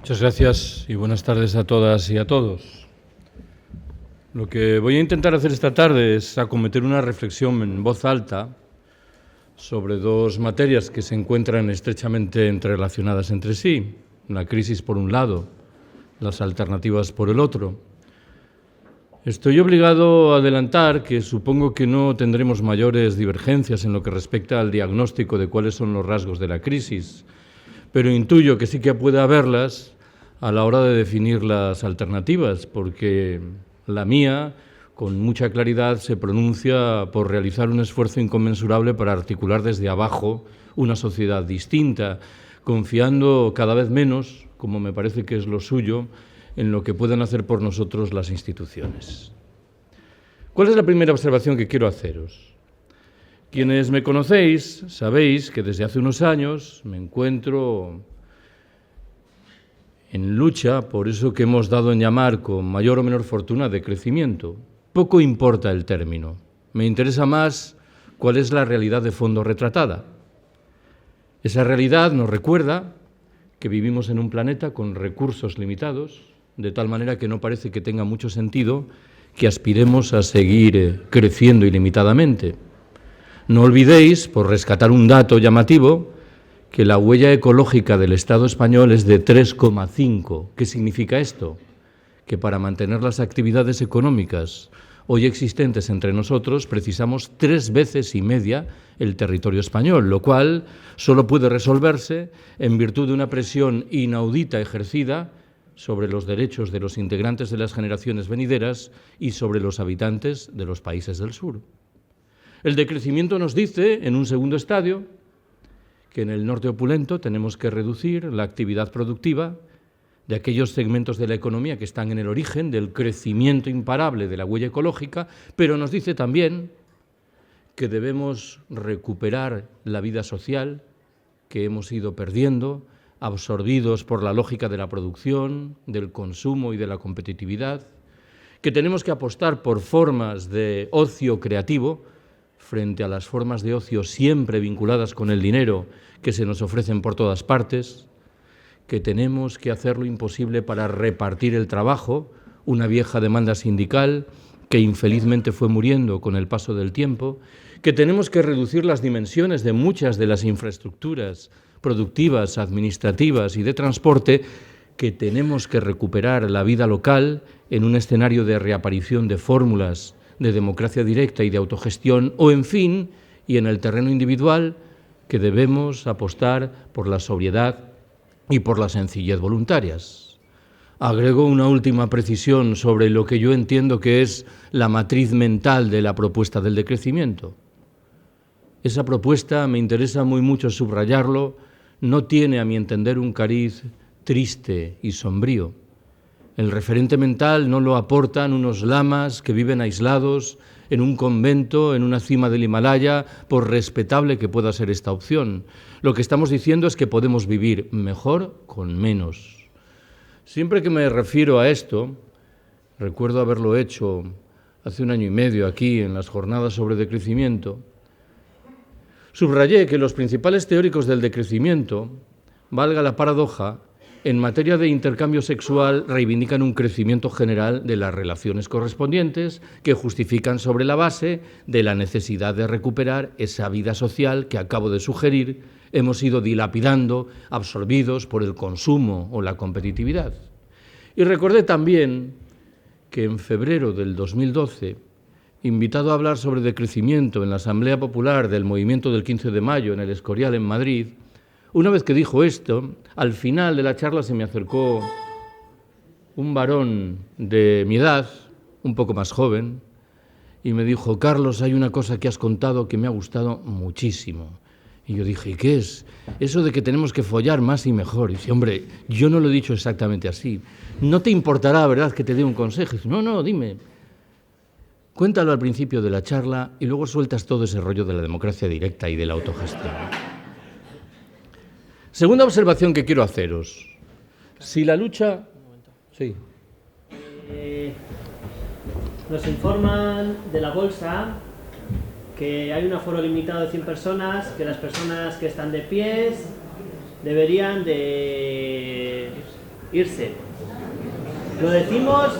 Muchas gracias y buenas tardes a todas y a todos. Lo que voy a intentar hacer esta tarde es acometer una reflexión en voz alta sobre dos materias que se encuentran estrechamente entrerelacionadas entre sí. La crisis por un lado, las alternativas por el otro. Estoy obligado a adelantar que supongo que no tendremos mayores divergencias en lo que respecta al diagnóstico de cuáles son los rasgos de la crisis, pero intuyo que sí que puede haberlas a la hora de definir las alternativas, porque la mía, con mucha claridad, se pronuncia por realizar un esfuerzo inconmensurable para articular desde abajo una sociedad distinta, confiando cada vez menos, como me parece que es lo suyo, en lo que puedan hacer por nosotros las instituciones. ¿Cuál es la primera observación que quiero haceros? Quienes me conocéis sabéis que desde hace unos años me encuentro en lucha por eso que hemos dado en llamar con mayor o menor fortuna de crecimiento. Poco importa el término, me interesa más cuál es la realidad de fondo retratada. Esa realidad nos recuerda que vivimos en un planeta con recursos limitados, de tal manera que no parece que tenga mucho sentido que aspiremos a seguir creciendo ilimitadamente. No olvidéis, por rescatar un dato llamativo, que la huella ecológica del Estado español es de 3,5. ¿Qué significa esto? Que para mantener las actividades económicas hoy existentes entre nosotros precisamos 3,5 veces el territorio español, lo cual solo puede resolverse en virtud de una presión inaudita ejercida sobre los derechos de los integrantes de las generaciones venideras y sobre los habitantes de los países del sur. El decrecimiento nos dice, en un segundo estadio, que en el norte opulento tenemos que reducir la actividad productiva de aquellos segmentos de la economía que están en el origen del crecimiento imparable de la huella ecológica, pero nos dice también que debemos recuperar la vida social que hemos ido perdiendo, absorbidos por la lógica de la producción, del consumo y de la competitividad, que tenemos que apostar por formas de ocio creativo frente a las formas de ocio siempre vinculadas con el dinero que se nos ofrecen por todas partes, que tenemos que hacer lo imposible para repartir el trabajo, una vieja demanda sindical que infelizmente fue muriendo con el paso del tiempo, que tenemos que reducir las dimensiones de muchas de las infraestructuras productivas, administrativas y de transporte, que tenemos que recuperar la vida local en un escenario de reaparición de fórmulas de democracia directa y de autogestión, o en fin, y en el terreno individual, que debemos apostar por la sobriedad y por la sencillez voluntarias. Agrego una última precisión sobre lo que yo entiendo que es la matriz mental de la propuesta del decrecimiento. Esa propuesta, me interesa muy mucho subrayarlo, no tiene, a mi entender, un cariz triste y sombrío. El referente mental no lo aportan unos lamas que viven aislados en un convento, en una cima del Himalaya, por respetable que pueda ser esta opción. Lo que estamos diciendo es que podemos vivir mejor con menos. Siempre que me refiero a esto, recuerdo haberlo hecho hace 1 año y medio aquí en las jornadas sobre decrecimiento, subrayé que los principales teóricos del decrecimiento, valga la paradoja, en materia de intercambio sexual reivindican un crecimiento general de las relaciones correspondientes que justifican sobre la base de la necesidad de recuperar esa vida social que acabo de sugerir hemos ido dilapidando, absorbidos por el consumo o la competitividad. Y recordé también que en febrero del 2012, invitado a hablar sobre decrecimiento en la Asamblea Popular del Movimiento del 15 de Mayo en el Escorial en Madrid, una vez que dijo esto, al final de la charla se me acercó un varón de mi edad, un poco más joven, y me dijo: Carlos, hay una cosa que has contado que me ha gustado muchísimo. Y yo dije: ¿y qué es? Eso de que tenemos que follar más y mejor. Y dice: hombre, yo no lo he dicho exactamente así. ¿No te importará, verdad, que te dé un consejo? Y dice: no, dime. Cuéntalo al principio de la charla y luego sueltas todo ese rollo de la democracia directa y de la autogestión. Segunda observación que quiero haceros. Si la lucha... Sí. Nos informan de la bolsa que hay un aforo limitado de 100 personas, que las personas que están de pies deberían de irse. Lo decimos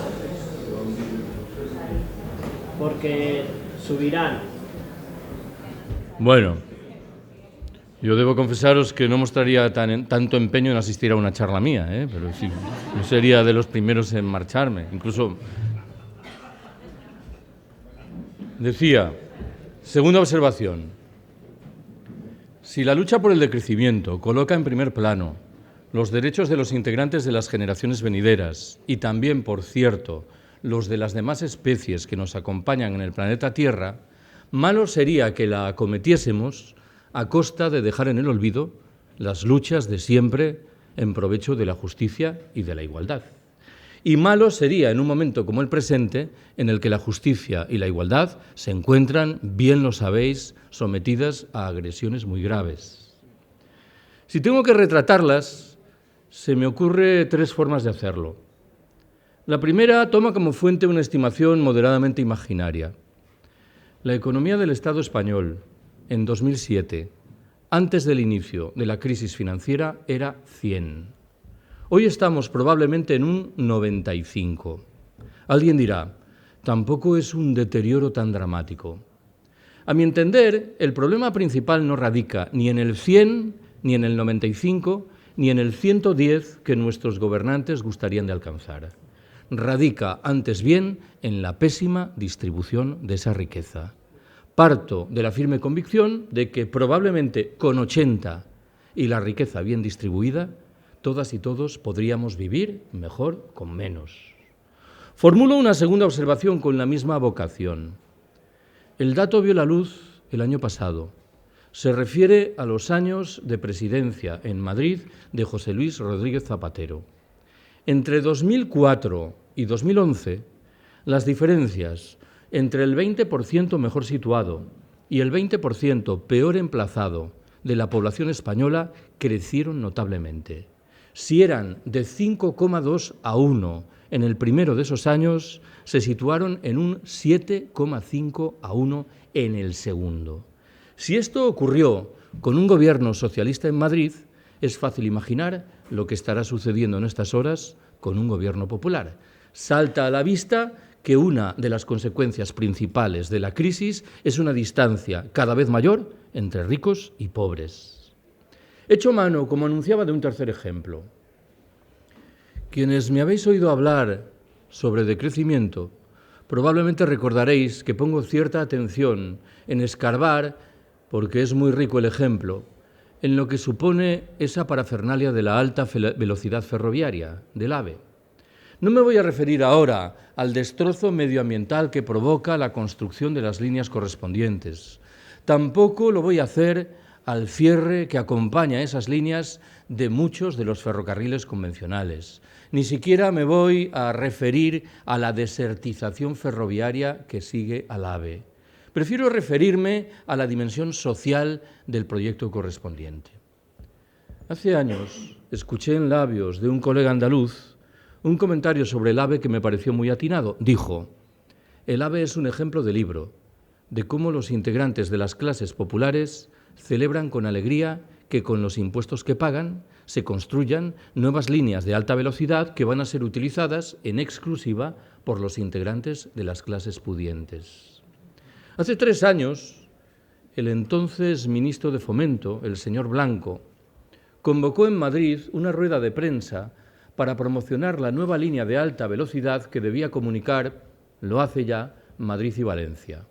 porque subirán. Bueno, yo debo confesaros que no mostraría tanto empeño en asistir a una charla mía, pero sí, yo sería de los primeros en marcharme. Incluso decía, segunda observación, si la lucha por el decrecimiento coloca en primer plano los derechos de los integrantes de las generaciones venideras y también, por cierto, los de las demás especies que nos acompañan en el planeta Tierra, malo sería que la acometiésemos a costa de dejar en el olvido las luchas de siempre en provecho de la justicia y de la igualdad. Y malo sería en un momento como el presente, en el que la justicia y la igualdad se encuentran, bien lo sabéis, sometidas a agresiones muy graves. Si tengo que retratarlas, se me ocurre tres formas de hacerlo. La primera toma como fuente una estimación moderadamente imaginaria. La economía del Estado español en 2007, antes del inicio de la crisis financiera, era 100. Hoy estamos probablemente en un 95. Alguien dirá, tampoco es un deterioro tan dramático. A mi entender, el problema principal no radica ni en el 100, ni en el 95, ni en el 110 que nuestros gobernantes gustarían de alcanzar. Radica, antes bien, en la pésima distribución de esa riqueza. Parto de la firme convicción de que probablemente con 80 y la riqueza bien distribuida, todas y todos podríamos vivir mejor con menos. Formulo una segunda observación con la misma vocación. El dato vio la luz el año pasado. Se refiere a los años de presidencia en Madrid de José Luis Rodríguez Zapatero. Entre 2004 y 2011, las diferencias entre el 20% mejor situado y el 20% peor emplazado de la población española crecieron notablemente. Si eran de 5,2 a 1 en el primero de esos años, se situaron en un 7,5 a 1 en el segundo. Si esto ocurrió con un gobierno socialista en Madrid, es fácil imaginar lo que estará sucediendo en estas horas con un gobierno popular. Salta a la vista que una de las consecuencias principales de la crisis es una distancia cada vez mayor entre ricos y pobres. Echo mano, como anunciaba, de un tercer ejemplo. Quienes me habéis oído hablar sobre decrecimiento, probablemente recordaréis que pongo cierta atención en escarbar, porque es muy rico el ejemplo, en lo que supone esa parafernalia de la alta velocidad ferroviaria, del AVE. No me voy a referir ahora al destrozo medioambiental que provoca la construcción de las líneas correspondientes. Tampoco lo voy a hacer al cierre que acompaña a esas líneas de muchos de los ferrocarriles convencionales. Ni siquiera me voy a referir a la desertización ferroviaria que sigue al AVE. Prefiero referirme a la dimensión social del proyecto correspondiente. Hace años escuché en labios de un colega andaluz un comentario sobre el AVE que me pareció muy atinado. Dijo, el AVE es un ejemplo de libro, de cómo los integrantes de las clases populares celebran con alegría que con los impuestos que pagan se construyan nuevas líneas de alta velocidad que van a ser utilizadas en exclusiva por los integrantes de las clases pudientes. Hace 3 años, el entonces ministro de Fomento, el señor Blanco, convocó en Madrid una rueda de prensa para promocionar la nueva línea de alta velocidad que debía comunicar, lo hace ya, Madrid y Valencia.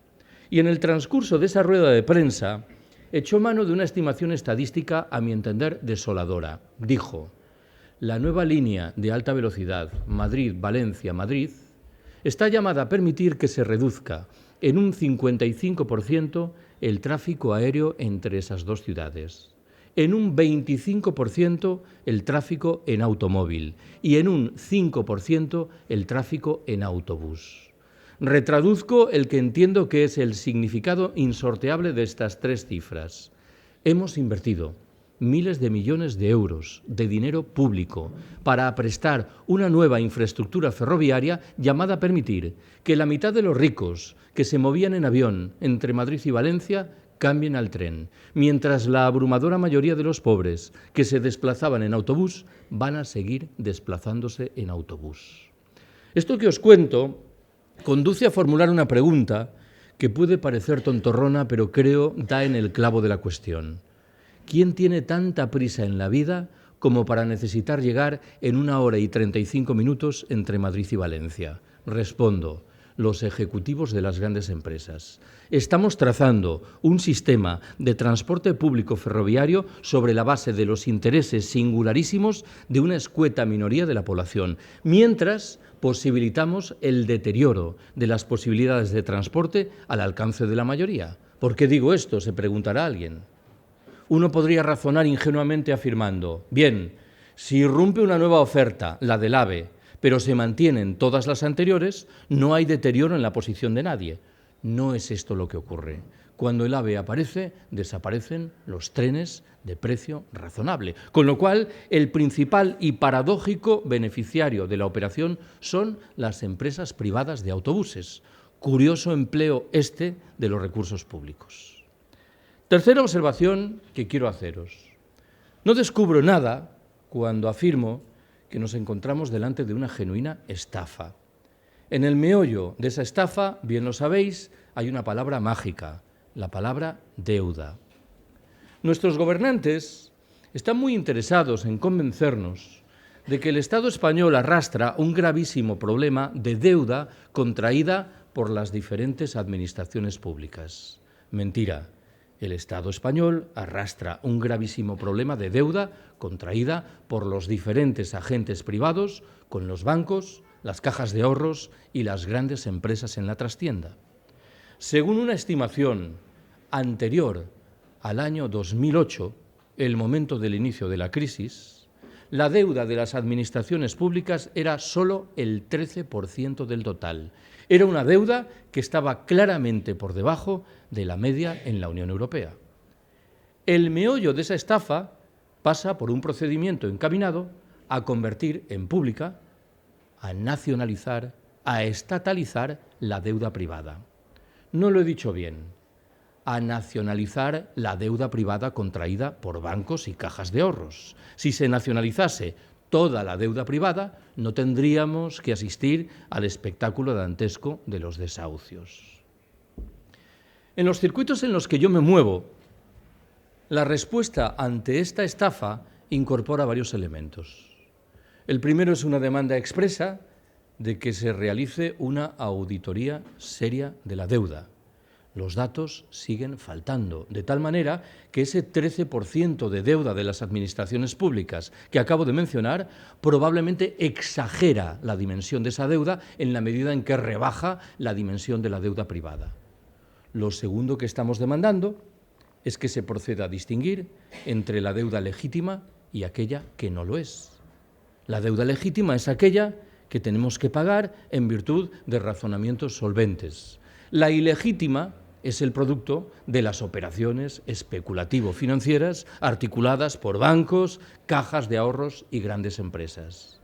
Y en el transcurso de esa rueda de prensa echó mano de una estimación estadística, a mi entender, desoladora. Dijo, la nueva línea de alta velocidad Madrid-Valencia-Madrid está llamada a permitir que se reduzca en un 55% el tráfico aéreo entre esas dos ciudades, en un 25% el tráfico en automóvil y en un 5% el tráfico en autobús. Retraduzco el que entiendo que es el significado insorteable de estas 3 cifras. Hemos invertido miles de millones de euros de dinero público para prestar una nueva infraestructura ferroviaria llamada a permitir que la mitad de los ricos que se movían en avión entre Madrid y Valencia cambien al tren, mientras la abrumadora mayoría de los pobres que se desplazaban en autobús van a seguir desplazándose en autobús. Esto que os cuento conduce a formular una pregunta que puede parecer tontorrona, pero creo da en el clavo de la cuestión. ¿Quién tiene tanta prisa en la vida como para necesitar llegar en 1 hora y 35 minutos entre Madrid y Valencia? Respondo, los ejecutivos de las grandes empresas. Estamos trazando un sistema de transporte público ferroviario sobre la base de los intereses singularísimos de una escueta minoría de la población, mientras posibilitamos el deterioro de las posibilidades de transporte al alcance de la mayoría. ¿Por qué digo esto?, se preguntará alguien. Uno podría razonar ingenuamente afirmando, bien, si irrumpe una nueva oferta, la del AVE, pero se mantienen todas las anteriores, no hay deterioro en la posición de nadie. No es esto lo que ocurre. Cuando el AVE aparece, desaparecen los trenes de precio razonable, con lo cual el principal y paradójico beneficiario de la operación son las empresas privadas de autobuses. Curioso empleo este de los recursos públicos. Tercera observación que quiero haceros. No descubro nada cuando afirmo que nos encontramos delante de una genuina estafa. En el meollo de esa estafa, bien lo sabéis, hay una palabra mágica, la palabra deuda. Nuestros gobernantes están muy interesados en convencernos de que el Estado español arrastra un gravísimo problema de deuda contraída por las diferentes administraciones públicas. Mentira. El Estado español arrastra un gravísimo problema de deuda contraída por los diferentes agentes privados con los bancos, las cajas de ahorros y las grandes empresas en la trastienda. Según una estimación anterior al año 2008, el momento del inicio de la crisis, la deuda de las administraciones públicas era solo el 13% del total. Era una deuda que estaba claramente por debajo de la media en la Unión Europea. El meollo de esa estafa pasa por un procedimiento encaminado a convertir en pública, a nacionalizar, a estatalizar la deuda privada. No lo he dicho bien, a nacionalizar la deuda privada contraída por bancos y cajas de ahorros. Si se nacionalizase toda la deuda privada, no tendríamos que asistir al espectáculo dantesco de los desahucios. En los circuitos en los que yo me muevo, la respuesta ante esta estafa incorpora varios elementos. El primero es una demanda expresa de que se realice una auditoría seria de la deuda. Los datos siguen faltando, de tal manera que ese 13% de deuda de las administraciones públicas que acabo de mencionar probablemente exagera la dimensión de esa deuda en la medida en que rebaja la dimensión de la deuda privada. Lo segundo que estamos demandando es que se proceda a distinguir entre la deuda legítima y aquella que no lo es. La deuda legítima es aquella que tenemos que pagar en virtud de razonamientos solventes. La ilegítima es el producto de las operaciones especulativo-financieras articuladas por bancos, cajas de ahorros y grandes empresas.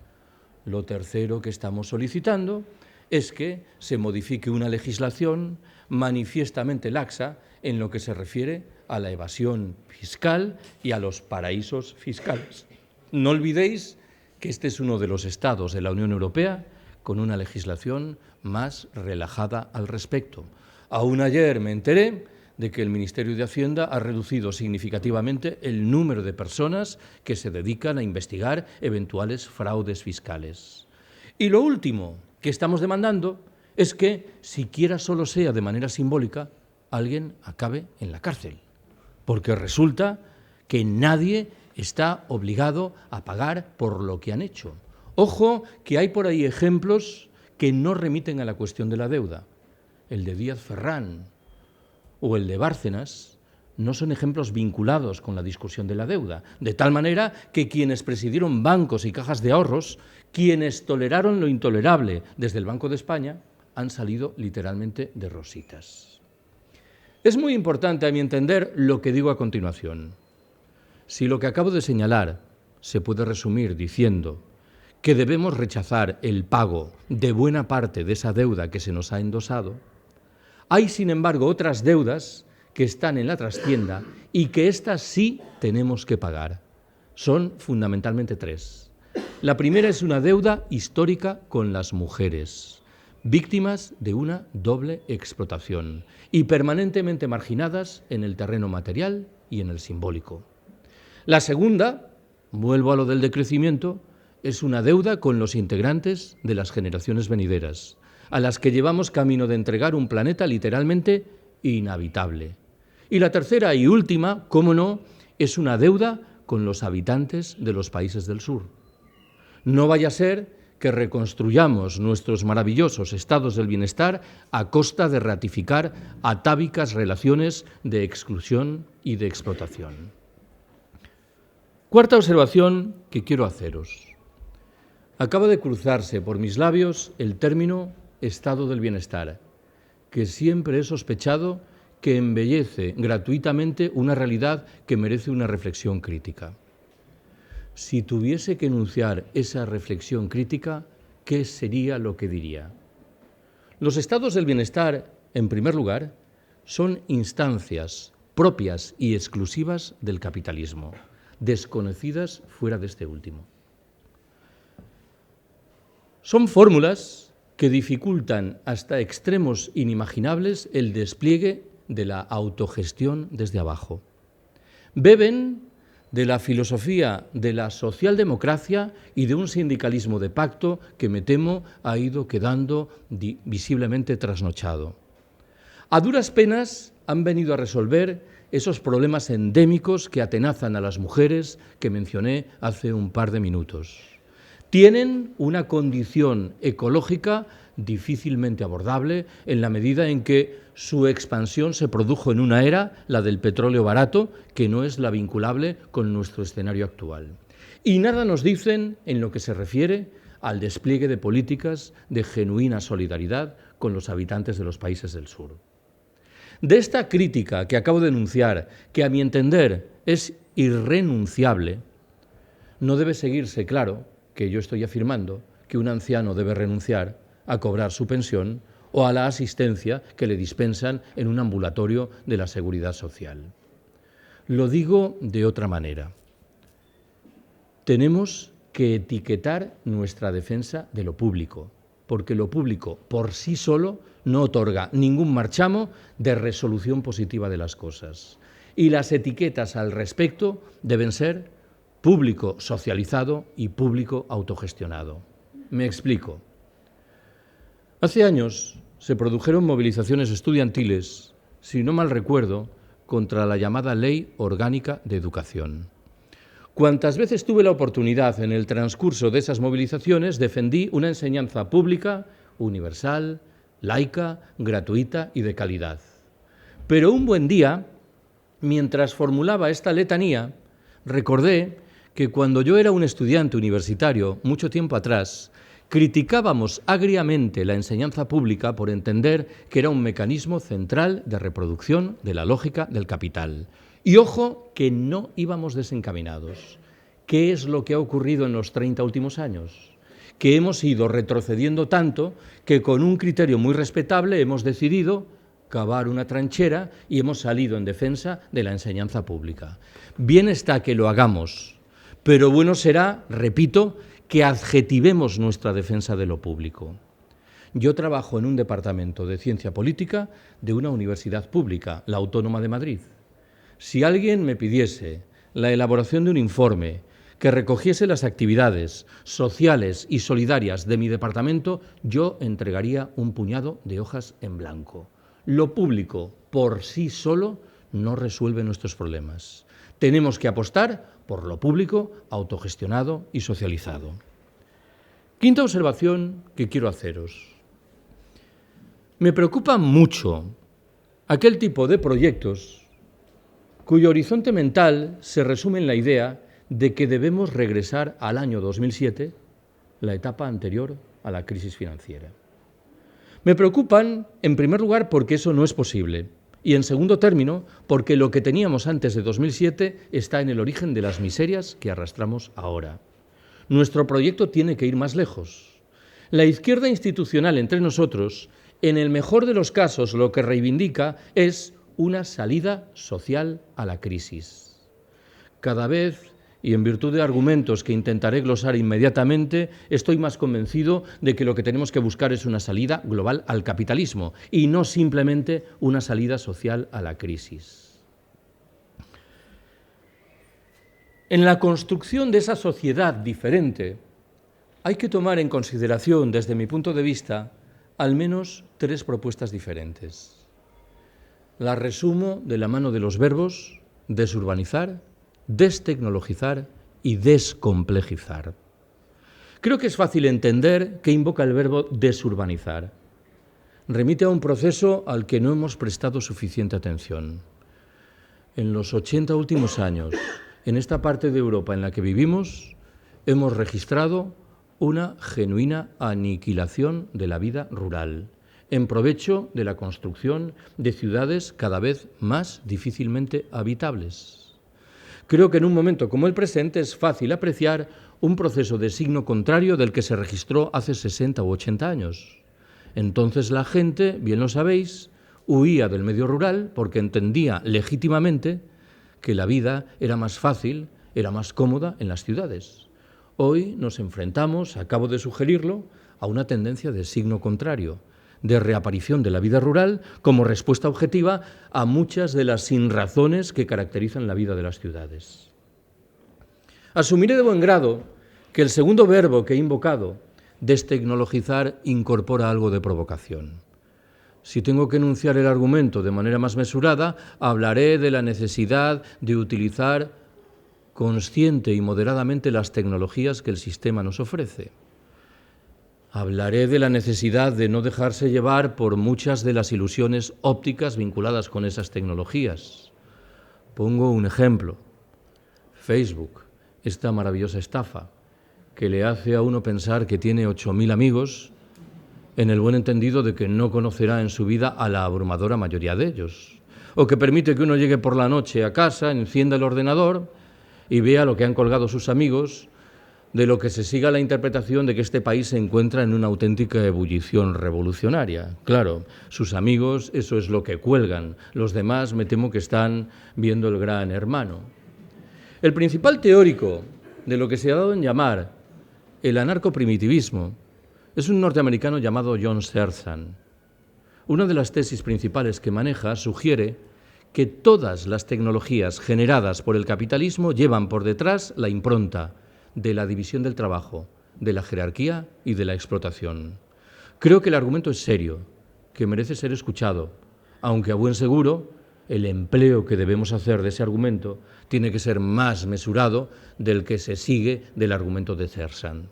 Lo tercero que estamos solicitando es que se modifique una legislación manifiestamente laxa en lo que se refiere a la evasión fiscal y a los paraísos fiscales. No olvidéis que este es uno de los estados de la Unión Europea con una legislación más relajada al respecto. Aún ayer me enteré de que el Ministerio de Hacienda ha reducido significativamente el número de personas que se dedican a investigar eventuales fraudes fiscales. Y lo último que estamos demandando es que, siquiera solo sea de manera simbólica, alguien acabe en la cárcel, porque resulta que nadie está obligado a pagar por lo que han hecho. Ojo, que hay por ahí ejemplos que no remiten a la cuestión de la deuda. El de Díaz Ferrán o el de Bárcenas no son ejemplos vinculados con la discusión de la deuda, de tal manera que quienes presidieron bancos y cajas de ahorros, quienes toleraron lo intolerable desde el Banco de España, han salido literalmente de rositas. Es muy importante, a mi entender, lo que digo a continuación. Si lo que acabo de señalar se puede resumir diciendo que debemos rechazar el pago de buena parte de esa deuda que se nos ha endosado, hay, sin embargo, otras deudas que están en la trastienda y que éstas sí tenemos que pagar. Son fundamentalmente tres. La primera es una deuda histórica con las mujeres, víctimas de una doble explotación y permanentemente marginadas en el terreno material y en el simbólico. La segunda, vuelvo a lo del decrecimiento, es una deuda con los integrantes de las generaciones venideras, a las que llevamos camino de entregar un planeta literalmente inhabitable. Y la tercera y última, cómo no, es una deuda con los habitantes de los países del sur. No vaya a ser que reconstruyamos nuestros maravillosos estados del bienestar a costa de ratificar atávicas relaciones de exclusión y de explotación. Cuarta observación que quiero haceros. Acaba de cruzarse por mis labios el término estado del bienestar, que siempre he sospechado que embellece gratuitamente una realidad que merece una reflexión crítica. Si tuviese que enunciar esa reflexión crítica, ¿qué sería lo que diría? Los estados del bienestar, en primer lugar, son instancias propias y exclusivas del capitalismo, desconocidas fuera de este último. Son fórmulas que dificultan hasta extremos inimaginables el despliegue de la autogestión desde abajo. Beben de la filosofía de la socialdemocracia y de un sindicalismo de pacto que, me temo, ha ido quedando visiblemente trasnochado. A duras penas han venido a resolver esos problemas endémicos que atenazan a las mujeres que mencioné hace un par de minutos. Tienen una condición ecológica difícilmente abordable en la medida en que su expansión se produjo en una era, la del petróleo barato, que no es la vinculable con nuestro escenario actual. Y nada nos dicen en lo que se refiere al despliegue de políticas de genuina solidaridad con los habitantes de los países del sur. De esta crítica que acabo de enunciar, que a mi entender es irrenunciable, no debe seguirse claro que yo estoy afirmando que un anciano debe renunciar a cobrar su pensión o a la asistencia que le dispensan en un ambulatorio de la Seguridad Social. Lo digo de otra manera. Tenemos que etiquetar nuestra defensa de lo público, porque lo público por sí solo no otorga ningún marchamo de resolución positiva de las cosas. Y las etiquetas al respecto deben ser público socializado y público autogestionado. Me explico. Hace años se produjeron movilizaciones estudiantiles, si no mal recuerdo, contra la llamada Ley Orgánica de Educación. Cuantas veces tuve la oportunidad en el transcurso de esas movilizaciones, defendí una enseñanza pública, universal, laica, gratuita y de calidad. Pero un buen día, mientras formulaba esta letanía, recordé que cuando yo era un estudiante universitario, mucho tiempo atrás, criticábamos agriamente la enseñanza pública por entender que era un mecanismo central de reproducción de la lógica del capital. Y ojo, que no íbamos desencaminados. ¿Qué es lo que ha ocurrido en los 30 últimos años? Que hemos ido retrocediendo tanto que con un criterio muy respetable hemos decidido cavar una trinchera y hemos salido en defensa de la enseñanza pública. Bien está que lo hagamos, pero bueno será, repito, que adjetivemos nuestra defensa de lo público. Yo trabajo en un departamento de ciencia política de una universidad pública, la Autónoma de Madrid. Si alguien me pidiese la elaboración de un informe que recogiese las actividades sociales y solidarias de mi departamento, yo entregaría un puñado de hojas en blanco. Lo público, por sí solo, no resuelve nuestros problemas. Tenemos que apostar por lo público, autogestionado y socializado. Quinta observación que quiero haceros. Me preocupa mucho aquel tipo de proyectos cuyo horizonte mental se resume en la idea de que debemos regresar al año 2007, la etapa anterior a la crisis financiera. Me preocupan, en primer lugar, porque eso no es posible. Y en segundo término, porque lo que teníamos antes de 2007 está en el origen de las miserias que arrastramos ahora. Nuestro proyecto tiene que ir más lejos. La izquierda institucional entre nosotros, en el mejor de los casos, lo que reivindica es una salida social a la crisis. Cada vez, y en virtud de argumentos que intentaré glosar inmediatamente, estoy más convencido de que lo que tenemos que buscar es una salida global al capitalismo y no simplemente una salida social a la crisis. En la construcción de esa sociedad diferente hay que tomar en consideración, desde mi punto de vista, al menos 3 propuestas diferentes. Las resumo de la mano de los verbos desurbanizar, destecnologizar y descomplejizar. Creo que es fácil entender qué invoca el verbo desurbanizar. Remite a un proceso al que no hemos prestado suficiente atención. En los 80 últimos años, en esta parte de Europa en la que vivimos, hemos registrado una genuina aniquilación de la vida rural, en provecho de la construcción de ciudades cada vez más difícilmente habitables. Creo que en un momento como el presente es fácil apreciar un proceso de signo contrario del que se registró hace 60 u 80 años. Entonces la gente, bien lo sabéis, huía del medio rural porque entendía legítimamente que la vida era más fácil, era más cómoda en las ciudades. Hoy nos enfrentamos, acabo de sugerirlo, a una tendencia de signo contrario, de reaparición de la vida rural como respuesta objetiva a muchas de las sinrazones que caracterizan la vida de las ciudades. Asumiré de buen grado que el segundo verbo que he invocado, destecnologizar, incorpora algo de provocación. Si tengo que enunciar el argumento de manera más mesurada, hablaré de la necesidad de utilizar consciente y moderadamente las tecnologías que el sistema nos ofrece. Hablaré de la necesidad de no dejarse llevar por muchas de las ilusiones ópticas vinculadas con esas tecnologías. Pongo un ejemplo. Facebook, esta maravillosa estafa que le hace a uno pensar que tiene 8.000 amigos, en el buen entendido de que no conocerá en su vida a la abrumadora mayoría de ellos, o que permite que uno llegue por la noche a casa, encienda el ordenador y vea lo que han colgado sus amigos, de lo que se siga la interpretación de que este país se encuentra en una auténtica ebullición revolucionaria. Claro, sus amigos, eso es lo que cuelgan. Los demás me temo que están viendo el Gran Hermano. El principal teórico de lo que se ha dado en llamar el anarcoprimitivismo es un norteamericano llamado John Searson. Una de las tesis principales que maneja sugiere que todas las tecnologías generadas por el capitalismo llevan por detrás la impronta de la división del trabajo, de la jerarquía y de la explotación. Creo que el argumento es serio, que merece ser escuchado, aunque a buen seguro el empleo que debemos hacer de ese argumento tiene que ser más mesurado del que se sigue del argumento de Searson.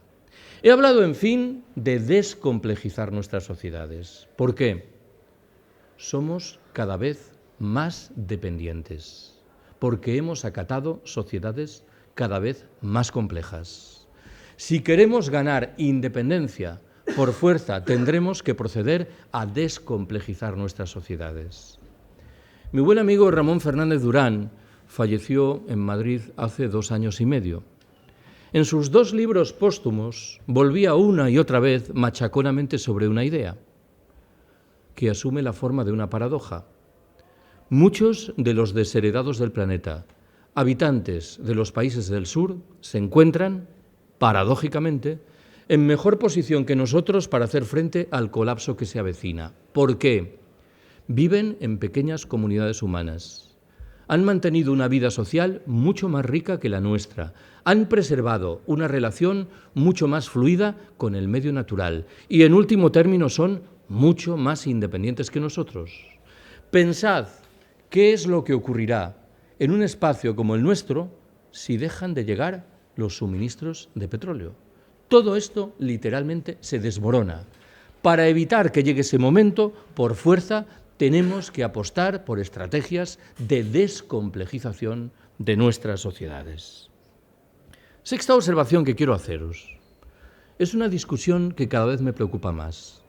He hablado, en fin, de descomplejizar nuestras sociedades. ¿Por qué? Somos cada vez más dependientes, porque hemos acatado sociedades cada vez más complejas. Si queremos ganar independencia por fuerza, tendremos que proceder a descomplejizar nuestras sociedades. Mi buen amigo Ramón Fernández Durán falleció en Madrid hace 2 años y medio. En sus 2 libros póstumos volvía una y otra vez machaconamente sobre una idea que asume la forma de una paradoja. Muchos de los desheredados del planeta, habitantes de los países del sur, se encuentran, paradójicamente, en mejor posición que nosotros para hacer frente al colapso que se avecina. ¿Por qué? Viven en pequeñas comunidades humanas. Han mantenido una vida social mucho más rica que la nuestra. Han preservado una relación mucho más fluida con el medio natural. Y, en último término, son mucho más independientes que nosotros. Pensad qué es lo que ocurrirá en un espacio como el nuestro si dejan de llegar los suministros de petróleo. Todo esto literalmente se desmorona. Para evitar que llegue ese momento, por fuerza, tenemos que apostar por estrategias de descomplejización de nuestras sociedades. Sexta observación que quiero haceros. Es una discusión que cada vez me preocupa más.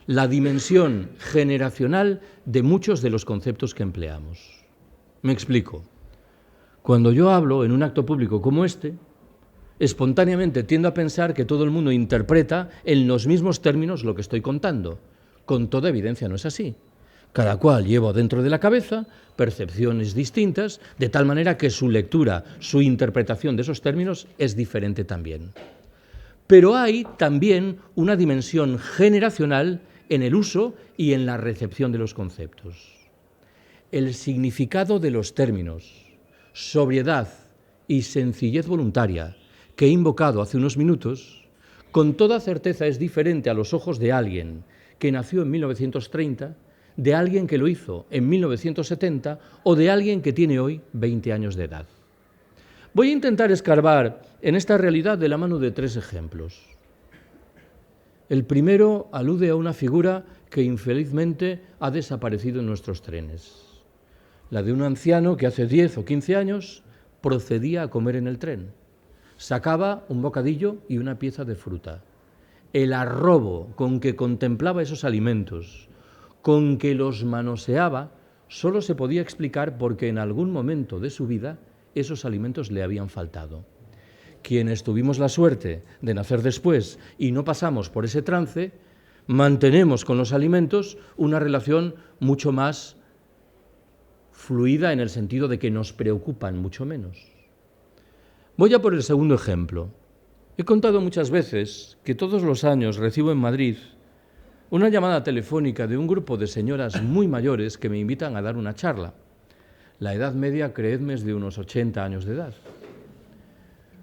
La dimensión generacional de muchos de los conceptos que empleamos. Me explico. Cuando yo hablo en un acto público como este, espontáneamente tiendo a pensar que todo el mundo interpreta en los mismos términos lo que estoy contando. Con toda evidencia no es así. Cada cual lleva dentro de la cabeza percepciones distintas, de tal manera que su lectura, su interpretación de esos términos es diferente también. Pero hay también una dimensión generacional en el uso y en la recepción de los conceptos. El significado de los términos, sobriedad y sencillez voluntaria, que he invocado hace unos minutos, con toda certeza es diferente a los ojos de alguien que nació en 1930, de alguien que lo hizo en 1970 o de alguien que tiene hoy 20 años de edad. Voy a intentar escarbar en esta realidad de la mano de 3 ejemplos. El primero alude a una figura que infelizmente ha desaparecido en nuestros trenes. La de un anciano que hace 10 o 15 años procedía a comer en el tren. Sacaba un bocadillo y una pieza de fruta. El arrobo con que contemplaba esos alimentos, con que los manoseaba, solo se podía explicar porque en algún momento de su vida esos alimentos le habían faltado. Quienes tuvimos la suerte de nacer después y no pasamos por ese trance, mantenemos con los alimentos una relación mucho más fluida en el sentido de que nos preocupan mucho menos. Voy a por el segundo ejemplo. He contado muchas veces que todos los años recibo en Madrid una llamada telefónica de un grupo de señoras muy mayores que me invitan a dar una charla. La edad media, creedme, es de unos 80 años de edad.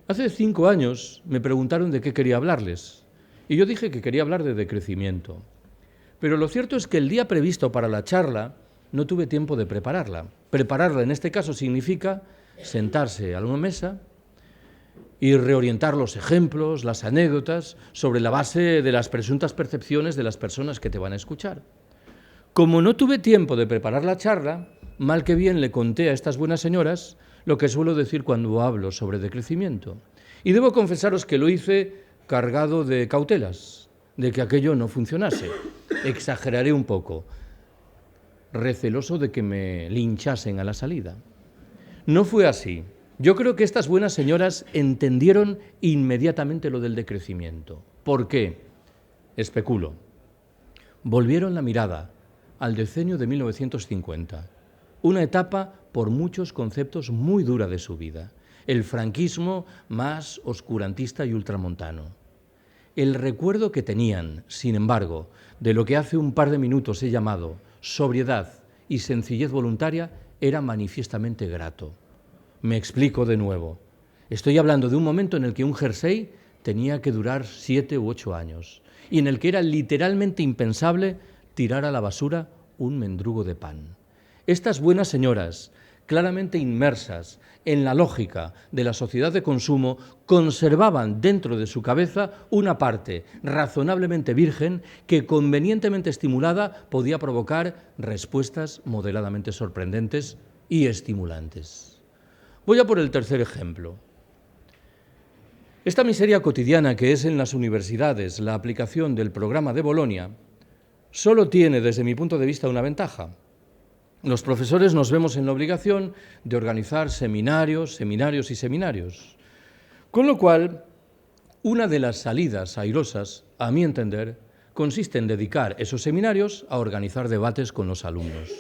Hace 5 años me preguntaron de qué quería hablarles y yo dije que quería hablar de decrecimiento. Pero lo cierto es que el día previsto para la charla no tuve tiempo de prepararla. Prepararla en este caso significa sentarse a una mesa y reorientar los ejemplos, las anécdotas, sobre la base de las presuntas percepciones de las personas que te van a escuchar. Como no tuve tiempo de preparar la charla, mal que bien le conté a estas buenas señoras lo que suelo decir cuando hablo sobre decrecimiento. Y debo confesaros que lo hice cargado de cautelas, de que aquello no funcionase. Exageraré un poco, receloso de que me linchasen a la salida. No fue así. Yo creo que estas buenas señoras entendieron inmediatamente lo del decrecimiento. ¿Por qué? Especulo. Volvieron la mirada al decenio de 1950, una etapa por muchos conceptos muy dura de su vida, el franquismo más oscurantista y ultramontano. El recuerdo que tenían, sin embargo, de lo que hace un par de minutos he llamado sobriedad y sencillez voluntaria era manifiestamente grato. Me explico de nuevo. Estoy hablando de un momento en el que un jersey tenía que durar 7 u 8 años y en el que era literalmente impensable tirar a la basura un mendrugo de pan. Estas buenas señoras, claramente inmersas en la lógica de la sociedad de consumo, conservaban dentro de su cabeza una parte razonablemente virgen que, convenientemente estimulada, podía provocar respuestas moderadamente sorprendentes y estimulantes. Voy a por el tercer ejemplo. Esta miseria cotidiana que es en las universidades la aplicación del programa de Bolonia solo tiene, desde mi punto de vista, una ventaja. Los profesores nos vemos en la obligación de organizar seminarios, con lo cual, una de las salidas airosas, a mi entender, consiste en dedicar esos seminarios a organizar debates con los alumnos.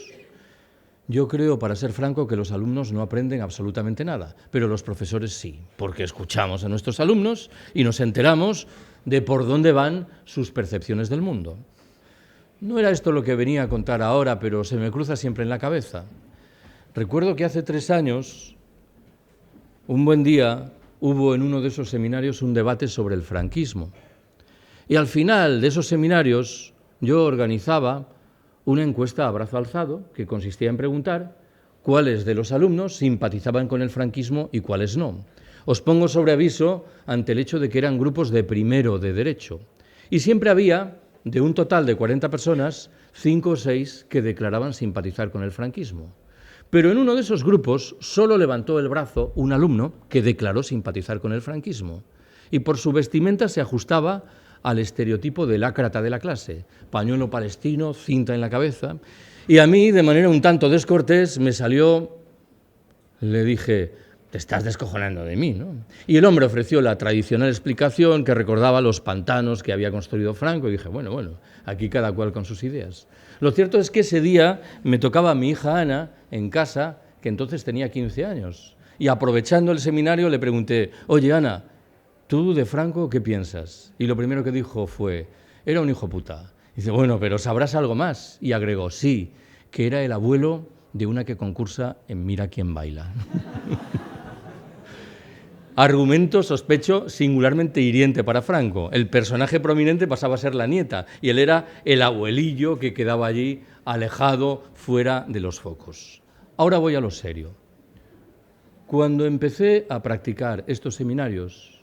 Yo creo, para ser franco, que los alumnos no aprenden absolutamente nada, pero los profesores sí, porque escuchamos a nuestros alumnos y nos enteramos de por dónde van sus percepciones del mundo. No era esto lo que venía a contar ahora, pero se me cruza siempre en la cabeza. Recuerdo que hace 3 años, un buen día, hubo en uno de esos seminarios un debate sobre el franquismo. Y al final de esos seminarios yo organizaba una encuesta a brazo alzado que consistía en preguntar cuáles de los alumnos simpatizaban con el franquismo y cuáles no. Os pongo sobre aviso ante el hecho de que eran grupos de primero de Derecho. Y siempre había, de un total de 40 personas, 5 o 6 que declaraban simpatizar con el franquismo. Pero en uno de esos grupos solo levantó el brazo un alumno que declaró simpatizar con el franquismo. Y por su vestimenta se ajustaba al estereotipo del ácrata de la clase, pañuelo palestino, cinta en la cabeza, y a mí, de manera un tanto descortés, me salió, le dije, te estás descojonando de mí, ¿no? Y el hombre ofreció la tradicional explicación que recordaba los pantanos que había construido Franco y dije, bueno, aquí cada cual con sus ideas. Lo cierto es que ese día me tocaba a mi hija Ana en casa, que entonces tenía 15 años. Y aprovechando el seminario le pregunté, oye Ana, ¿tú de Franco qué piensas? Y lo primero que dijo fue, era un hijo puta. Dice, bueno, pero sabrás algo más. Y agregó, sí, que era el abuelo de una que concursa en Mira quién baila. Argumento, sospecho, singularmente hiriente para Franco. El personaje prominente pasaba a ser la nieta y él era el abuelillo que quedaba allí alejado, fuera de los focos. Ahora voy a lo serio. Cuando empecé a practicar estos seminarios,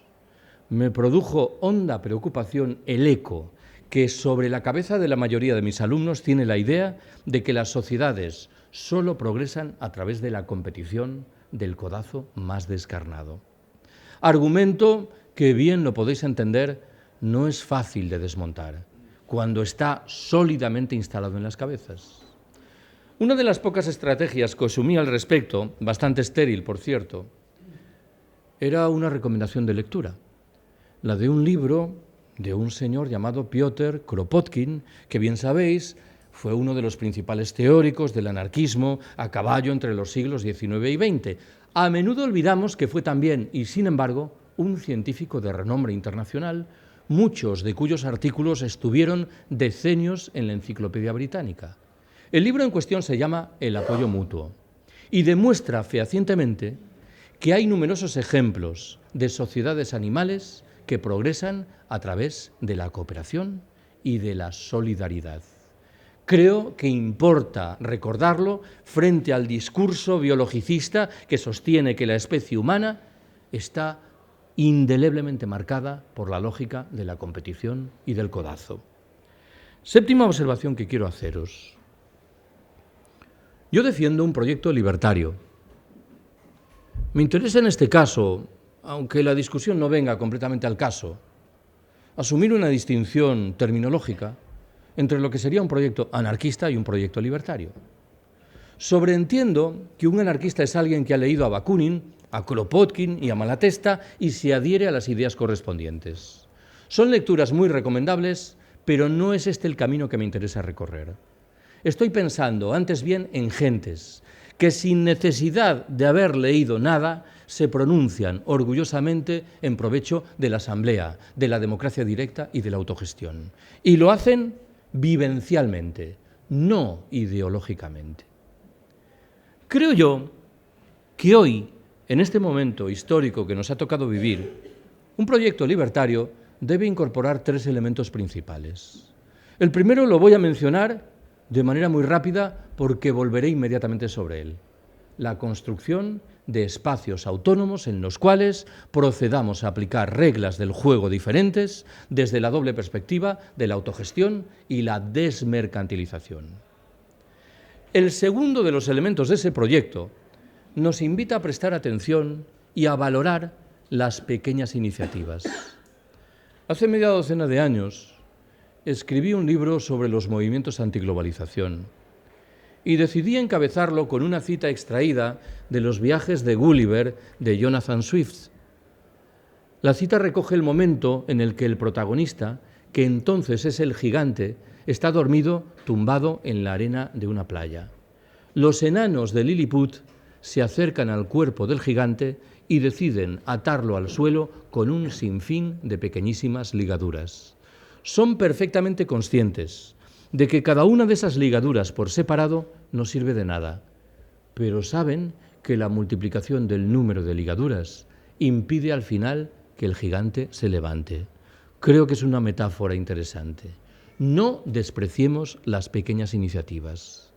me produjo honda preocupación el eco que sobre la cabeza de la mayoría de mis alumnos tiene la idea de que las sociedades solo progresan a través de la competición del codazo más descarnado. Argumento que, bien lo podéis entender, no es fácil de desmontar cuando está sólidamente instalado en las cabezas. Una de las pocas estrategias que asumí al respecto, bastante estéril por cierto, era una recomendación de lectura, la de un libro de un señor llamado Piotr Kropotkin, que bien sabéis fue uno de los principales teóricos del anarquismo a caballo entre los siglos XIX y XX. A menudo olvidamos que fue también, y sin embargo, un científico de renombre internacional, muchos de cuyos artículos estuvieron decenios en la Enciclopedia Británica. El libro en cuestión se llama El apoyo mutuo y demuestra fehacientemente que hay numerosos ejemplos de sociedades animales que progresan a través de la cooperación y de la solidaridad. Creo que importa recordarlo frente al discurso biologicista que sostiene que la especie humana está indeleblemente marcada por la lógica de la competición y del codazo. Séptima observación que quiero haceros. Yo defiendo un proyecto libertario. Me interesa en este caso, aunque la discusión no venga completamente al caso, asumir una distinción terminológica entre lo que sería un proyecto anarquista y un proyecto libertario. Sobreentiendo que un anarquista es alguien que ha leído a Bakunin, a Kropotkin y a Malatesta y se adhiere a las ideas correspondientes. Son lecturas muy recomendables, pero no es este el camino que me interesa recorrer. Estoy pensando, antes bien, en gentes que sin necesidad de haber leído nada se pronuncian orgullosamente en provecho de la asamblea, de la democracia directa y de la autogestión. Y lo hacen vivencialmente, no ideológicamente. Creo yo que hoy, en este momento histórico que nos ha tocado vivir, un proyecto libertario debe incorporar tres elementos principales. El primero lo voy a mencionar de manera muy rápida porque volveré inmediatamente sobre él. La construcción de espacios autónomos en los cuales procedamos a aplicar reglas del juego diferentes desde la doble perspectiva de la autogestión y la desmercantilización. El segundo de los elementos de ese proyecto nos invita a prestar atención y a valorar las pequeñas iniciativas. Hace media docena de años escribí un libro sobre los movimientos antiglobalización y decidí encabezarlo con una cita extraída de los viajes de Gulliver de Jonathan Swift. La cita recoge el momento en el que el protagonista, que entonces es el gigante, está dormido, tumbado en la arena de una playa. Los enanos de Lilliput se acercan al cuerpo del gigante y deciden atarlo al suelo con un sinfín de pequeñísimas ligaduras. Son perfectamente conscientes de que cada una de esas ligaduras por separado no sirve de nada, pero saben que la multiplicación del número de ligaduras impide al final que el gigante se levante. Creo que es una metáfora interesante. No despreciemos las pequeñas iniciativas.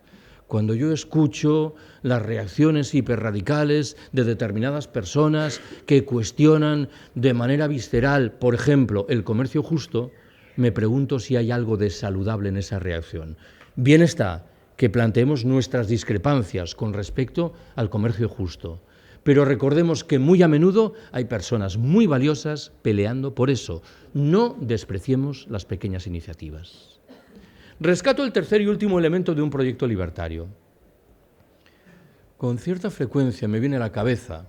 Cuando yo escucho las reacciones hiperradicales de determinadas personas que cuestionan de manera visceral, por ejemplo, el comercio justo, me pregunto si hay algo de saludable en esa reacción. Bien está que planteemos nuestras discrepancias con respecto al comercio justo, pero recordemos que muy a menudo hay personas muy valiosas peleando por eso. No despreciemos las pequeñas iniciativas. Rescato el tercer y último elemento de un proyecto libertario. Con cierta frecuencia me viene a la cabeza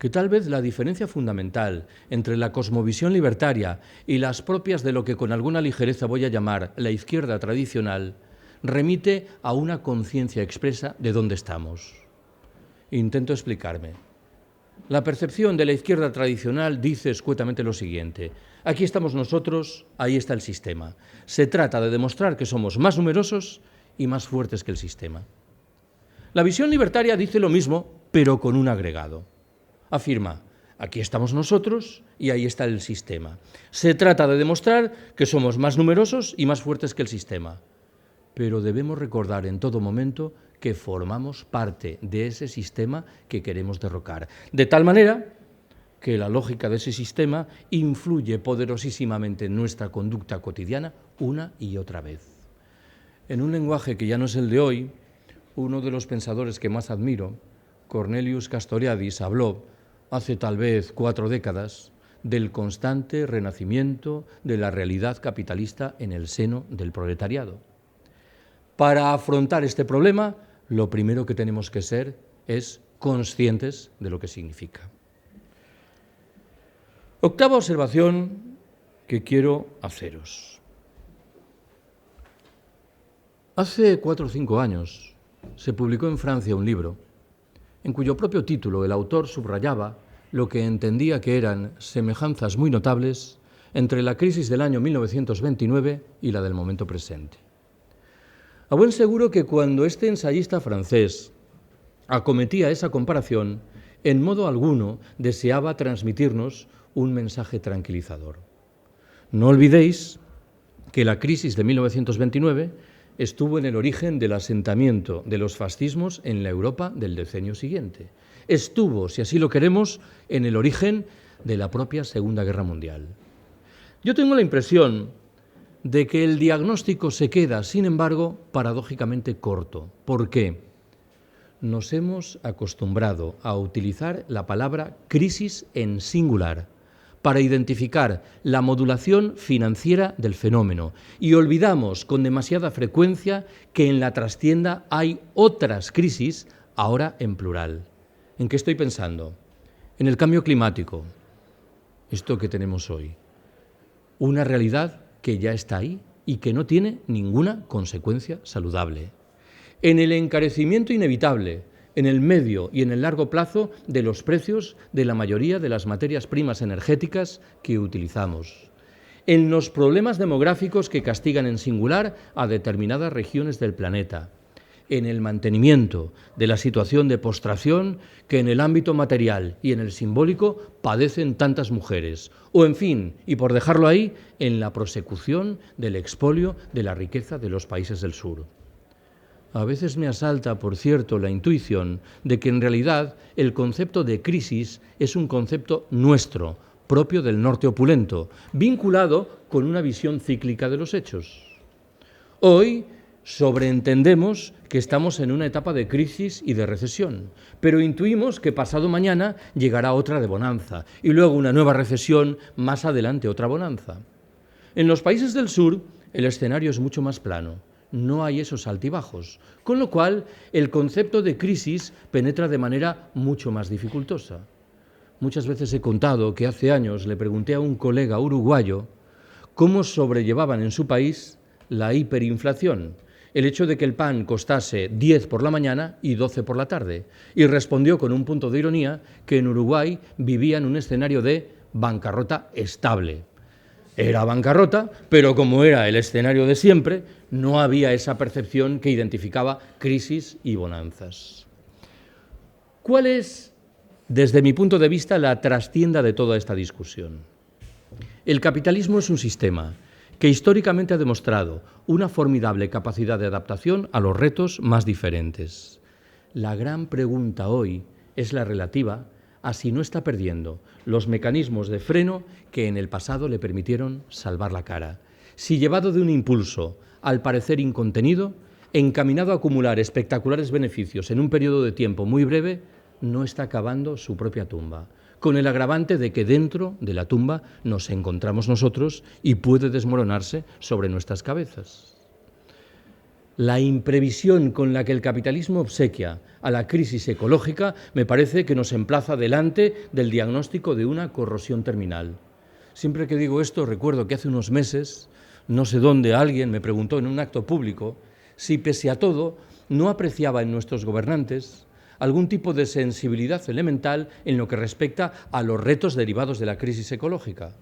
que tal vez la diferencia fundamental entre la cosmovisión libertaria y las propias de lo que con alguna ligereza voy a llamar la izquierda tradicional remite a una conciencia expresa de dónde estamos. Intento explicarme. La percepción de la izquierda tradicional dice escuetamente lo siguiente: aquí estamos nosotros, ahí está el sistema. Se trata de demostrar que somos más numerosos y más fuertes que el sistema. La visión libertaria dice lo mismo, pero con un agregado. Afirma: aquí estamos nosotros y ahí está el sistema. Se trata de demostrar que somos más numerosos y más fuertes que el sistema. Pero debemos recordar en todo momento que formamos parte de ese sistema que queremos derrocar. De tal manera que la lógica de ese sistema influye poderosísimamente en nuestra conducta cotidiana una y otra vez. En un lenguaje que ya no es el de hoy, uno de los pensadores que más admiro, Cornelius Castoriadis, habló hace tal vez 4 décadas del constante renacimiento de la realidad capitalista en el seno del proletariado. Para afrontar este problema, lo primero que tenemos que ser es conscientes de lo que significa. Octava observación que quiero haceros. Hace 4 o 5 años se publicó en Francia un libro en cuyo propio título el autor subrayaba lo que entendía que eran semejanzas muy notables entre la crisis del año 1929 y la del momento presente. A buen seguro que cuando este ensayista francés acometía esa comparación, en modo alguno deseaba transmitirnos un mensaje tranquilizador. No olvidéis que la crisis de 1929 estuvo en el origen del asentamiento de los fascismos en la Europa del decenio siguiente. Estuvo, si así lo queremos, en el origen de la propia Segunda Guerra Mundial. Yo tengo la impresión de que el diagnóstico se queda, sin embargo, paradójicamente corto. ¿Por qué? Nos hemos acostumbrado a utilizar la palabra crisis en singular para identificar la modulación financiera del fenómeno y olvidamos con demasiada frecuencia que en la trastienda hay otras crisis, ahora en plural. ¿En qué estoy pensando? En el cambio climático, esto que tenemos hoy. Una realidad que ya está ahí y que no tiene ninguna consecuencia saludable. En el encarecimiento inevitable, en el medio y en el largo plazo de los precios de la mayoría de las materias primas energéticas que utilizamos. En los problemas demográficos que castigan en singular a determinadas regiones del planeta. En el mantenimiento de la situación de postración que en el ámbito material y en el simbólico padecen tantas mujeres, o en fin, y por dejarlo ahí, en la prosecución del expolio de la riqueza de los países del sur. A veces me asalta, por cierto, la intuición de que en realidad el concepto de crisis es un concepto nuestro, propio del norte opulento, vinculado con una visión cíclica de los hechos. Hoy sobreentendemos que estamos en una etapa de crisis y de recesión, pero intuimos que pasado mañana llegará otra de bonanza y luego una nueva recesión, más adelante otra bonanza. En los países del sur el escenario es mucho más plano, no hay esos altibajos, con lo cual el concepto de crisis penetra de manera mucho más dificultosa. Muchas veces he contado que hace años le pregunté a un colega uruguayo cómo sobrellevaban en su país la hiperinflación, el hecho de que el pan costase 10 por la mañana y 12 por la tarde, y respondió con un punto de ironía que en Uruguay vivía en un escenario de bancarrota estable. Era bancarrota, pero como era el escenario de siempre, no había esa percepción que identificaba crisis y bonanzas. ¿Cuál es, desde mi punto de vista, la trastienda de toda esta discusión? El capitalismo es un sistema que históricamente ha demostrado una formidable capacidad de adaptación a los retos más diferentes. La gran pregunta hoy es la relativa a si no está perdiendo los mecanismos de freno que en el pasado le permitieron salvar la cara. Si llevado de un impulso, al parecer incontenido, encaminado a acumular espectaculares beneficios en un periodo de tiempo muy breve, no está cavando su propia tumba, con el agravante de que dentro de la tumba nos encontramos nosotros y puede desmoronarse sobre nuestras cabezas. La imprevisión con la que el capitalismo obsequia a la crisis ecológica me parece que nos emplaza delante del diagnóstico de una corrosión terminal. Siempre que digo esto recuerdo que hace unos meses, no sé dónde, alguien me preguntó en un acto público si pese a todo no apreciaba en nuestros gobernantes algún tipo de sensibilidad elemental en lo que respecta a los retos derivados de la crisis ecológica.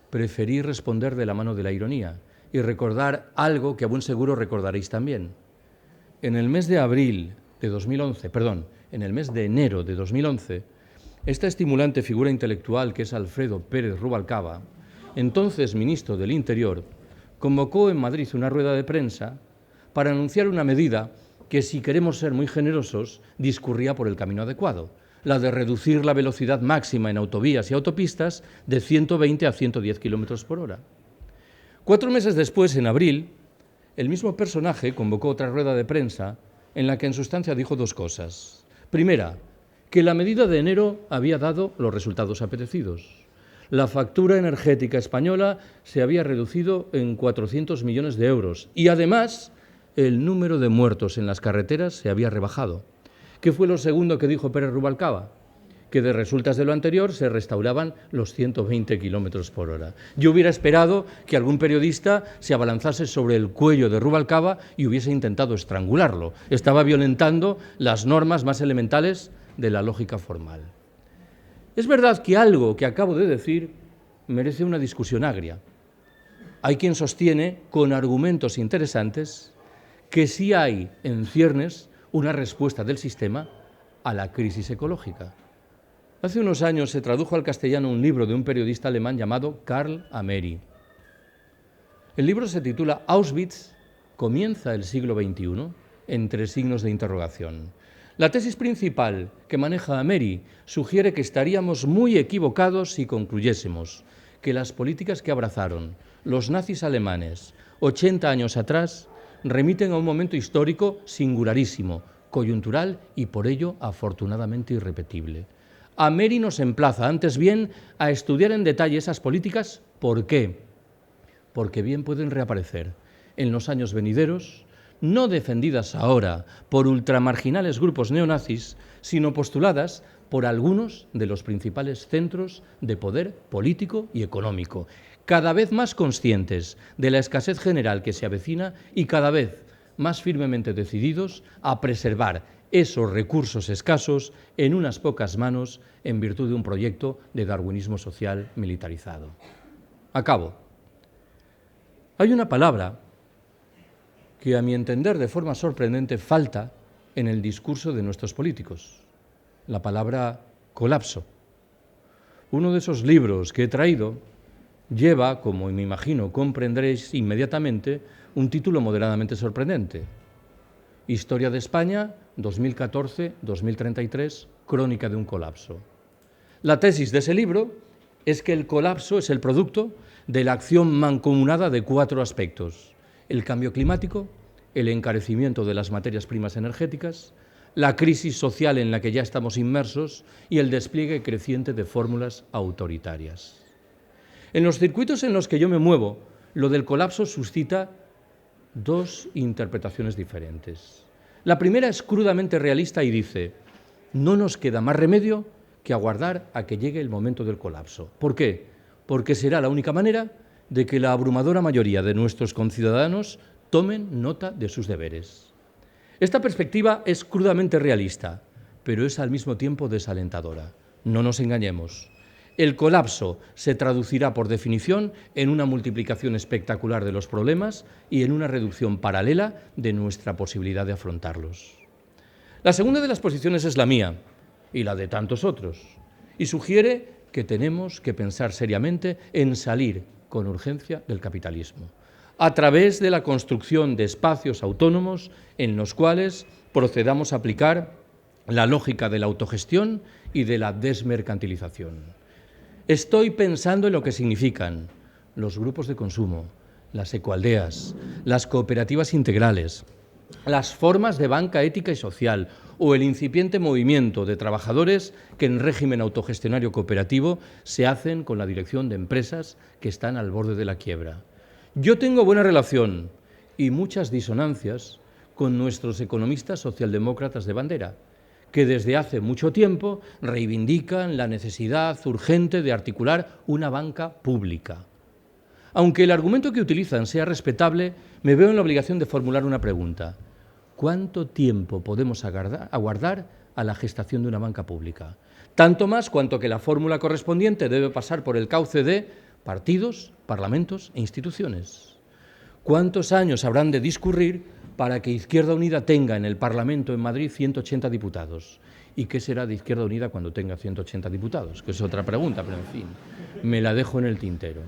Preferí responder de la mano de la ironía y recordar algo que a buen seguro recordaréis también. En el mes de enero de 2011, esta estimulante figura intelectual que es Alfredo Pérez Rubalcaba, entonces ministro del Interior, convocó en Madrid una rueda de prensa para anunciar una medida que, si queremos ser muy generosos, discurría por el camino adecuado, la de reducir la velocidad máxima en autovías y autopistas de 120 a 110 kilómetros por hora. 4 meses después, en abril, el mismo personaje convocó otra rueda de prensa en la que en sustancia dijo 2 cosas. Primera, que la medida de enero había dado los resultados apetecidos. La factura energética española se había reducido en 400 millones de euros y, además, el número de muertos en las carreteras se había rebajado. ¿Qué fue lo segundo que dijo Pérez Rubalcaba? Que de resultas de lo anterior se restauraban los 120 kilómetros por hora. Yo hubiera esperado que algún periodista se abalanzase sobre el cuello de Rubalcaba y hubiese intentado estrangularlo. Estaba violentando las normas más elementales de la lógica formal. Es verdad que algo que acabo de decir merece una discusión agria. Hay quien sostiene, con argumentos interesantes, que sí hay en ciernes una respuesta del sistema a la crisis ecológica. Hace unos años se tradujo al castellano un libro de un periodista alemán llamado Karl Ameri. El libro se titula Auschwitz, ¿comienza el siglo XXI? Entre signos de interrogación. La tesis principal que maneja Ameri sugiere que estaríamos muy equivocados si concluyésemos que las políticas que abrazaron los nazis alemanes 80 años atrás remiten a un momento histórico singularísimo, coyuntural y por ello afortunadamente irrepetible. Ameri nos emplaza antes bien a estudiar en detalle esas políticas. ¿Por qué? Porque bien pueden reaparecer en los años venideros, no defendidas ahora por ultramarginales grupos neonazis, sino postuladas por algunos de los principales centros de poder político y económico, cada vez más conscientes de la escasez general que se avecina y cada vez más firmemente decididos a preservar esos recursos escasos en unas pocas manos en virtud de un proyecto de darwinismo social militarizado. Acabo. Hay una palabra que, a mi entender, de forma sorprendente, falta en el discurso de nuestros políticos. La palabra colapso. Uno de esos libros que he traído lleva, como me imagino comprenderéis inmediatamente, un título moderadamente sorprendente. Historia de España, 2014-2033, crónica de un colapso. La tesis de ese libro es que el colapso es el producto de la acción mancomunada de 4 aspectos: el cambio climático, el encarecimiento de las materias primas energéticas, la crisis social en la que ya estamos inmersos y el despliegue creciente de fórmulas autoritarias. En los circuitos en los que yo me muevo, lo del colapso suscita 2 interpretaciones diferentes. La primera es crudamente realista y dice: no nos queda más remedio que aguardar a que llegue el momento del colapso. ¿Por qué? Porque será la única manera de que la abrumadora mayoría de nuestros conciudadanos tomen nota de sus deberes. Esta perspectiva es crudamente realista, pero es al mismo tiempo desalentadora. No nos engañemos. El colapso se traducirá, por definición, en una multiplicación espectacular de los problemas y en una reducción paralela de nuestra posibilidad de afrontarlos. La segunda de las posiciones es la mía y la de tantos otros, y sugiere que tenemos que pensar seriamente en salir con urgencia del capitalismo, a través de la construcción de espacios autónomos en los cuales procedamos a aplicar la lógica de la autogestión y de la desmercantilización. Estoy pensando en lo que significan los grupos de consumo, las ecoaldeas, las cooperativas integrales, las formas de banca ética y social o el incipiente movimiento de trabajadores que en régimen autogestionario cooperativo se hacen con la dirección de empresas que están al borde de la quiebra. Yo tengo buena relación y muchas disonancias con nuestros economistas socialdemócratas de bandera, que desde hace mucho tiempo reivindican la necesidad urgente de articular una banca pública. Aunque el argumento que utilizan sea respetable, me veo en la obligación de formular una pregunta. ¿Cuánto tiempo podemos aguardar a la gestación de una banca pública? Tanto más cuanto que la fórmula correspondiente debe pasar por el cauce de partidos, parlamentos e instituciones. ¿Cuántos años habrán de discurrir para que Izquierda Unida tenga en el Parlamento en Madrid 180 diputados? ¿Y qué será de Izquierda Unida cuando tenga 180 diputados? Que es otra pregunta, pero en fin, me la dejo en el tintero.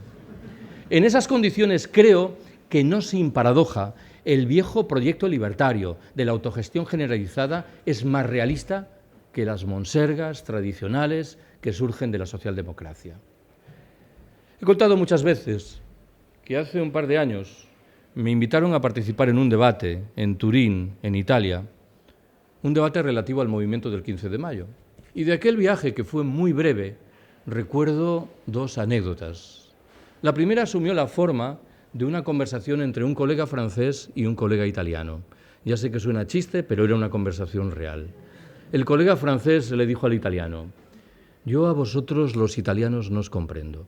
En esas condiciones creo que, no sin paradoja, el viejo proyecto libertario de la autogestión generalizada es más realista que las monsergas tradicionales que surgen de la socialdemocracia. He contado muchas veces que hace un par de años me invitaron a participar en un debate en Turín, en Italia, un debate relativo al movimiento del 15 de mayo. Y de aquel viaje, que fue muy breve, recuerdo dos anécdotas. La primera asumió la forma de una conversación entre un colega francés y un colega italiano. Ya sé que suena chiste, pero era una conversación real. El colega francés le dijo al italiano: «Yo a vosotros los italianos no os comprendo.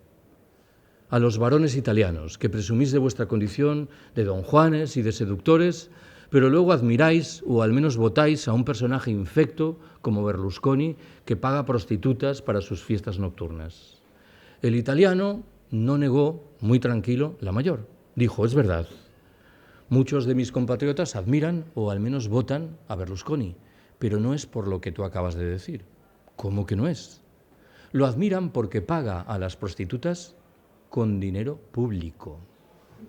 A los varones italianos, que presumís de vuestra condición de don Juanes y de seductores, pero luego admiráis o al menos votáis a un personaje infecto como Berlusconi, que paga prostitutas para sus fiestas nocturnas». El italiano no negó, muy tranquilo, la mayor. Dijo: «Es verdad, muchos de mis compatriotas admiran o al menos votan a Berlusconi, pero no es por lo que tú acabas de decir». ¿Cómo que no es? Lo admiran porque paga a las prostitutas con dinero público.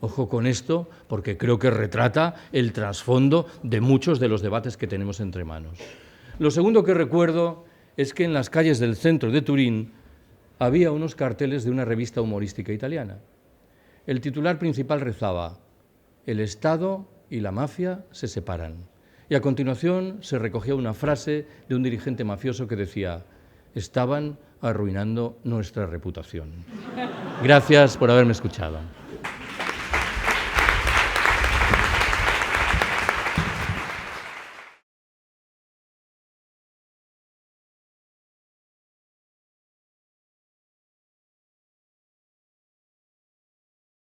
Ojo con esto, porque creo que retrata el trasfondo de muchos de los debates que tenemos entre manos. Lo segundo que recuerdo es que en las calles del centro de Turín había unos carteles de una revista humorística italiana. El titular principal rezaba: «El Estado y la mafia se separan». Y a continuación se recogía una frase de un dirigente mafioso que decía: «Estaban arruinando nuestra reputación». Gracias por haberme escuchado.